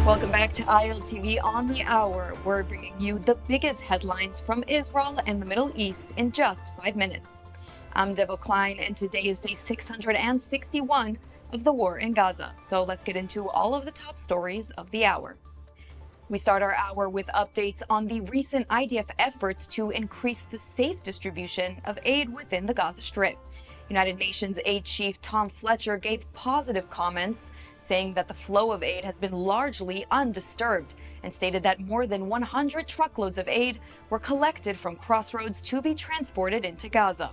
Welcome back to ILTV on the Hour. We're bringing you the biggest headlines from Israel and the Middle East in just 5 minutes. I'm Deborah Klein, and today is day 661 of the war in Gaza. So let's get into all of the top stories of the hour. We start our hour with updates on the recent IDF efforts to increase the safe distribution of aid within the Gaza Strip. United Nations Aid Chief Tom Fletcher gave positive comments, saying that the flow of aid has been largely undisturbed, and stated that more than 100 truckloads of aid were collected from crossroads to be transported into Gaza.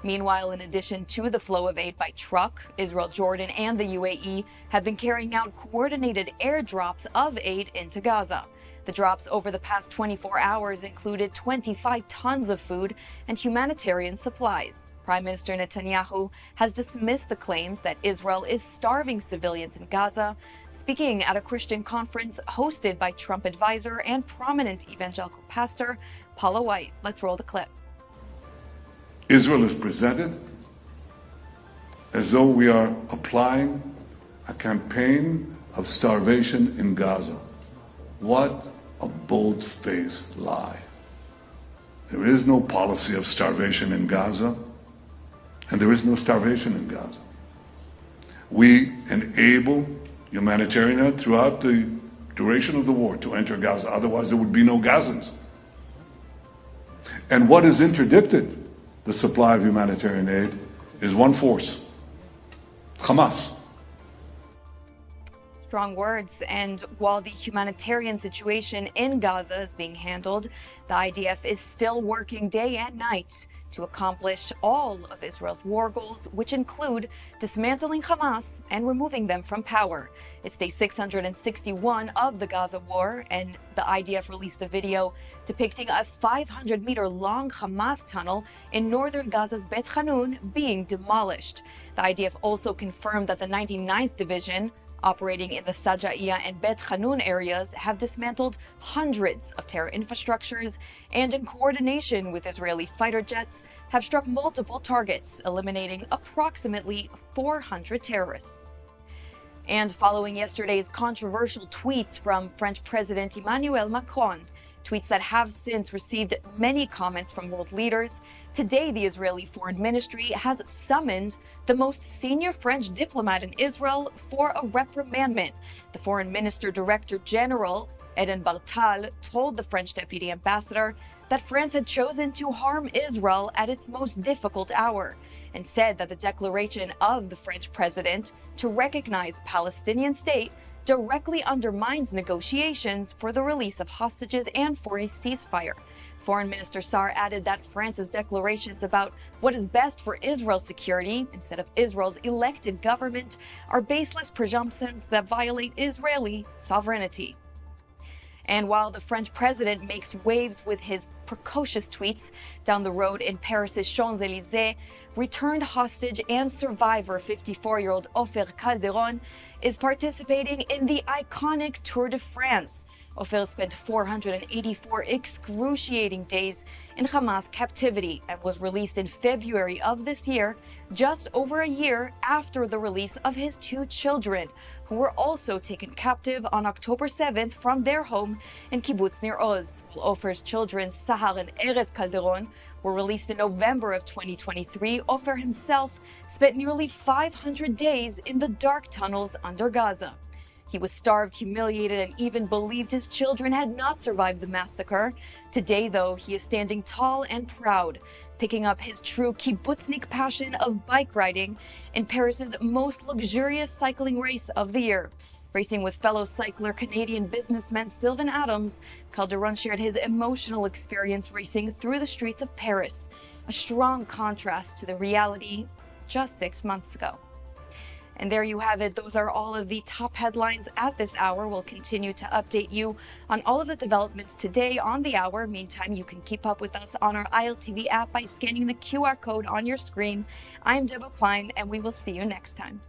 Meanwhile, in addition to the flow of aid by truck, Israel, Jordan, and the UAE have been carrying out coordinated airdrops of aid into Gaza. The drops over the past 24 hours included 25 tons of food and humanitarian supplies. Prime Minister Netanyahu has dismissed the claims that Israel is starving civilians in Gaza, speaking at a Christian conference hosted by Trump advisor and prominent evangelical pastor Paula White. Let's roll the clip. Israel is presented as though we are applying a campaign of starvation in Gaza. What a bold-faced lie. There is no policy of starvation in Gaza, and there is no starvation in Gaza. We enable humanitarian aid throughout the duration of the war to enter Gaza. Otherwise, there would be no Gazans. And what has interdicted the supply of humanitarian aid is one force: Hamas. Strong words. And while the humanitarian situation in Gaza is being handled, the IDF is still working day and night to accomplish all of Israel's war goals, which include dismantling Hamas and removing them from power. It's day 661 of the Gaza war, and the IDF released a video depicting a 500-meter-long Hamas tunnel in northern Gaza's Bet Hanun being demolished. The IDF also confirmed that the 99th Division, operating in the Sajaiya and Bet Hanun areas, have dismantled hundreds of terror infrastructures and, in coordination with Israeli fighter jets, have struck multiple targets, eliminating approximately 400 terrorists. And following yesterday's controversial tweets from French President Emmanuel Macron, tweets that have since received many comments from world leaders, today the Israeli Foreign Ministry has summoned the most senior French diplomat in Israel for a reprimandment. The Foreign Minister Director General, Eden Bartal, told the French Deputy Ambassador that France had chosen to harm Israel at its most difficult hour, and said that the declaration of the French president to recognize a Palestinian state directly undermines negotiations for the release of hostages and for a ceasefire. Foreign Minister Sarr added that France's declarations about what is best for Israel's security instead of Israel's elected government are baseless presumptions that violate Israeli sovereignty. And while the French president makes waves with his precocious tweets, down the road in Paris's Champs-Élysées, returned hostage and survivor 54-year-old Ofer Calderon is participating in the iconic Tour de France. Ofer spent 484 excruciating days in Hamas captivity and was released in February of this year, just over a year after the release of his 2 children, who were also taken captive on October 7th from their home in Kibbutz Nir Oz. While Ofer's children, Sahar and Erez Calderon, were released in November of 2023, Ofer himself spent nearly 500 days in the dark tunnels under Gaza. He was starved, humiliated, and even believed his children had not survived the massacre. Today, though, he is standing tall and proud, picking up his true kibbutznik passion of bike riding in Paris's most luxurious cycling race of the year. Racing with fellow cycler Canadian businessman Sylvain Adams, Calderon shared his emotional experience racing through the streets of Paris, a strong contrast to the reality just 6 months ago. And there you have it. Those are all of the top headlines at this hour. We'll continue to update you on all of the developments today on the hour. Meantime, you can keep up with us on our ILTV app by scanning the QR code on your screen. I'm Deborah Klein, and we will see you next time.